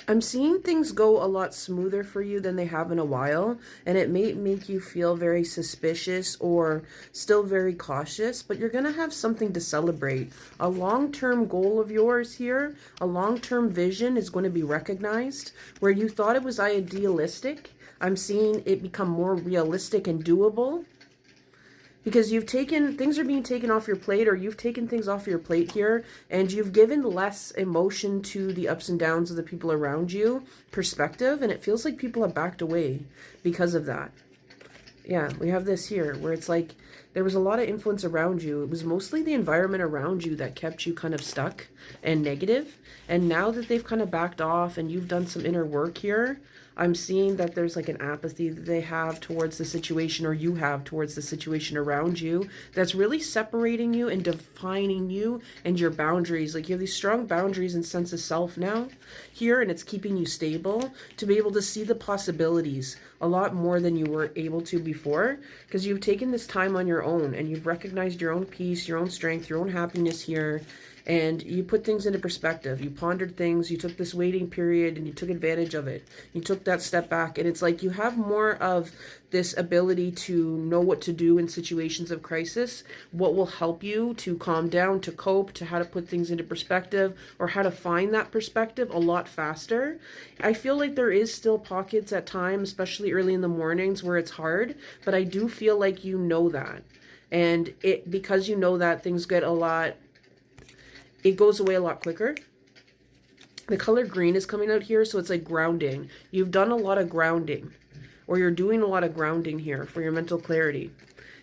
I'm seeing things go a lot smoother for you than they have in a while, and it may make you feel very suspicious or still very cautious, but you're going to have something to celebrate. A long-term goal of yours here, a long-term vision is going to be recognized. Where you thought it was idealistic, I'm seeing it become more realistic and doable. Because things are being taken off your plate, or you've taken things off your plate here, and you've given less emotion to the ups and downs of the people around you, perspective, and it feels like people have backed away because of that. Yeah, we have this here, where it's like, there was a lot of influence around you. It was mostly the environment around you that kept you kind of stuck and negative. And now that they've kind of backed off and you've done some inner work here, I'm seeing that there's like an apathy that they have towards the situation, or you have towards the situation around you, that's really separating you and defining you and your boundaries. Like, you have these strong boundaries and sense of self now here, and it's keeping you stable to be able to see the possibilities a lot more than you were able to before, because you've taken this time on your own and you've recognized your own peace, your own strength, your own happiness here. And you put things into perspective. You pondered things. You took this waiting period and you took advantage of it. You took that step back. And it's like you have more of this ability to know what to do in situations of crisis, what will help you to calm down, to cope, to how to put things into perspective, or how to find that perspective a lot faster. I feel like there is still pockets at times, especially early in the mornings, where it's hard. But I do feel like you know that. And because you know that, things get it goes away a lot quicker. The color green is coming out here, so it's like grounding. You've done a lot of grounding, or you're doing a lot of grounding here for your mental clarity.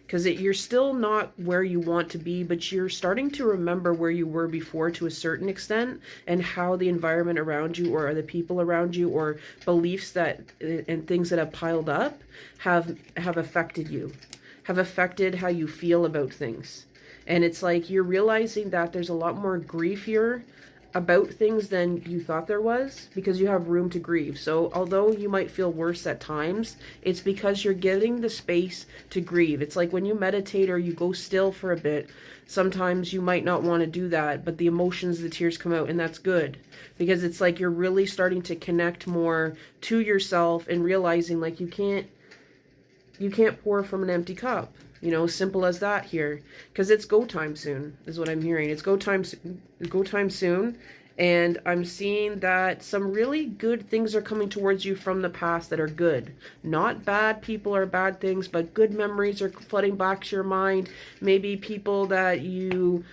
Because you're still not where you want to be, but you're starting to remember where you were before to a certain extent, and how the environment around you, or the people around you, or beliefs that and things that have piled up have affected you, have affected how you feel about things. And it's like you're realizing that there's a lot more grief here about things than you thought there was, because you have room to grieve. So although you might feel worse at times, it's because you're getting the space to grieve. It's like when you meditate or you go still for a bit, sometimes you might not want to do that, but the emotions, the tears come out, and that's good. Because it's like you're really starting to connect more to yourself and realizing like you can't pour from an empty cup. You know, simple as that here. Because it's go time soon, is what I'm hearing. It's go time soon. And I'm seeing that some really good things are coming towards you from the past that are good. Not bad people or bad things, but good memories are flooding back to your mind. Maybe people that you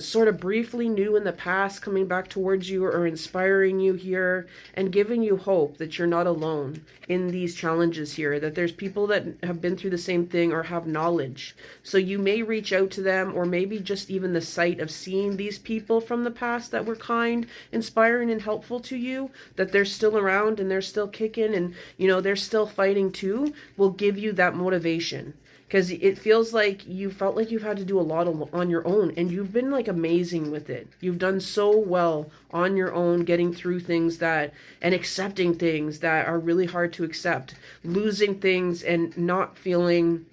sort of briefly knew in the past coming back towards you, or inspiring you here and giving you hope that you're not alone in these challenges here, that there's people that have been through the same thing or have knowledge. So you may reach out to them, or maybe just even the sight of seeing these people from the past that were kind, inspiring, and helpful to you, that they're still around and they're still kicking and, you know, they're still fighting too, will give you that motivation. Because it feels like you felt like you've had to do a lot on your own, and you've been like amazing with it. You've done so well on your own, getting through things and accepting things that are really hard to accept, losing things and not feeling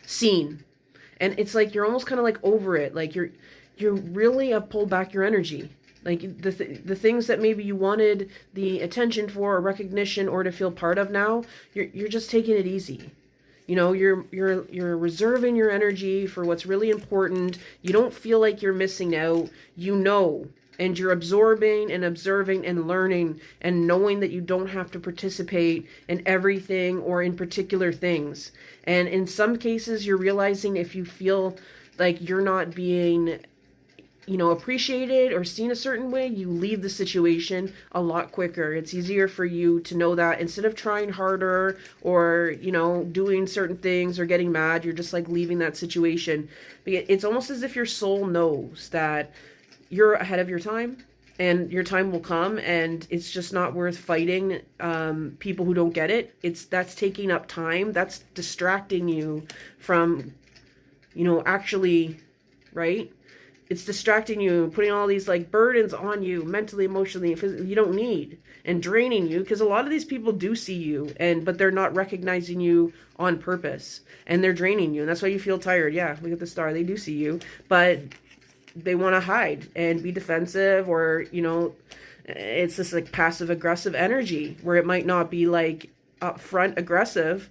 seen. And it's like you're almost kind of like over it. Like you really have pulled back your energy. Like the things that maybe you wanted the attention for, or recognition, or to feel part of now, you're just taking it easy. You know, you're reserving your energy for what's really important. You don't feel like you're missing out. You know, and you're absorbing and observing and learning and knowing that you don't have to participate in everything or in particular things. And in some cases, you're realizing if you feel like you're not being, you know, appreciated or seen a certain way, you leave the situation a lot quicker. It's easier for you to know that instead of trying harder or, you know, doing certain things or getting mad, you're just like leaving that situation. It's almost as if your soul knows that you're ahead of your time and your time will come, and it's just not worth fighting people who don't get it. That's taking up time. That's distracting you from, you know, actually, right? It's distracting you, putting all these like burdens on you mentally, emotionally, physically, you don't need, and draining you, because a lot of these people do see you, but they're not recognizing you on purpose, and they're draining you, and that's why you feel tired. Yeah, look at the star. They do see you, but they want to hide and be defensive, or, you know, It's this like passive aggressive energy where it might not be like upfront aggressive,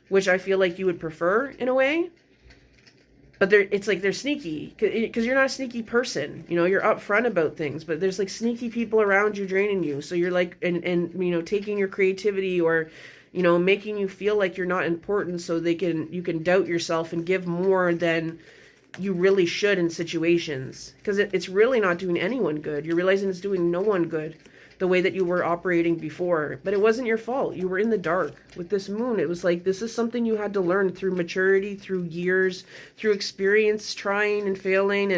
which I feel like you would prefer in a way. But it's like they're sneaky because you're not a sneaky person. You know, you're upfront about things, but there's like sneaky people around you draining you. So you're like, and you know, taking your creativity or, you know, making you feel like you're not important, so you can doubt yourself and give more than you really should in situations, because it's really not doing anyone good. You're realizing it's doing no one good the way that you were operating before, but it wasn't your fault. You were in the dark with this moon. It was like, this is something you had to learn through maturity, through years, through experience, trying and failing,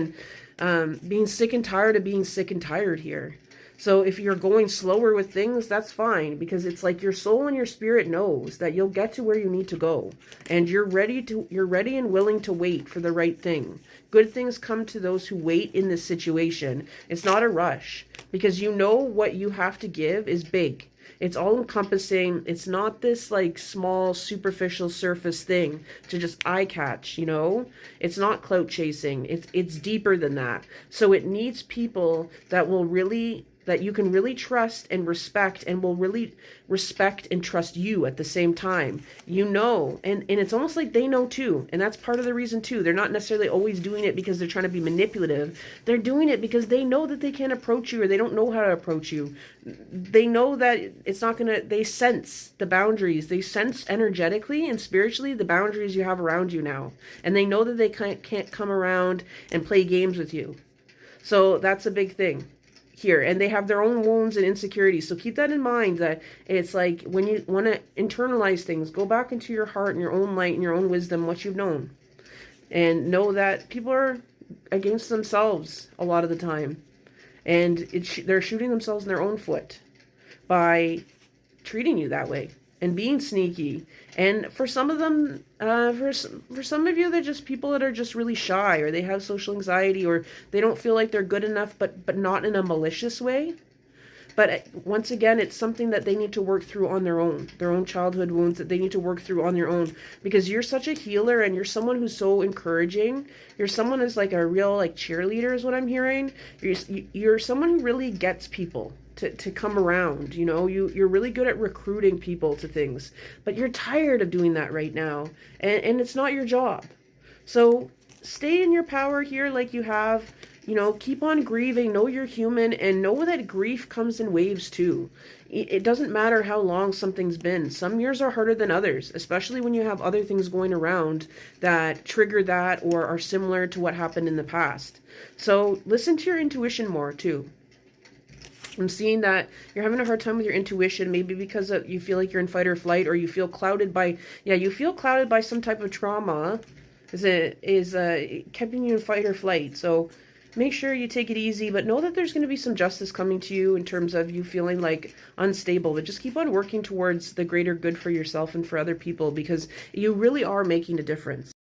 and being sick and tired of being sick and tired here. So if you're going slower with things, that's fine, because it's like your soul and your spirit knows that you'll get to where you need to go, and you're ready and willing to wait for the right thing. Good things come to those who wait in this situation. It's not a rush, because you know what you have to give is big. It's all encompassing. It's not this like small superficial surface thing to just eye catch, you know? It's not clout chasing. It's deeper than that. So it needs people that you can really trust and respect, and will really respect and trust you at the same time. You know, and it's almost like they know too. And that's part of the reason too. They're not necessarily always doing it because they're trying to be manipulative. They're doing it because they know that they can't approach you, or they don't know how to approach you. They know that it's not going to, they sense the boundaries. They sense energetically and spiritually the boundaries you have around you now. And they know that they can't come around and play games with you. So that's a big thing here, and they have their own wounds and insecurities. So keep that in mind, that it's like when you want to internalize things, go back into your heart and your own light and your own wisdom, what you've known, and know that people are against themselves a lot of the time, and they're shooting themselves in their own foot by treating you that way and being sneaky. And for some of them, for some of you, they're just people that are just really shy, or they have social anxiety, or they don't feel like they're good enough, but not in a malicious way. But once again, it's something that they need to work through on their own childhood wounds that they need to work through on their own, because you're such a healer, and you're someone who's so encouraging. You're someone who's like a real like cheerleader is what I'm hearing. You're someone who really gets people to come around, you know. You're really good at recruiting people to things, but you're tired of doing that right now, and it's not your job. So stay in your power here like you have. You know, keep on grieving, know you're human, and know that grief comes in waves too. It doesn't matter how long something's been. Some years are harder than others, especially when you have other things going around that trigger that or are similar to what happened in the past. So listen to your intuition more too. I'm seeing that you're having a hard time with your intuition, maybe because you feel like you're in fight or flight, or you feel clouded by, you feel clouded by some type of trauma is keeping you in fight or flight. So make sure you take it easy, but know that there's going to be some justice coming to you in terms of you feeling like unstable. But just keep on working towards the greater good for yourself and for other people, because you really are making a difference.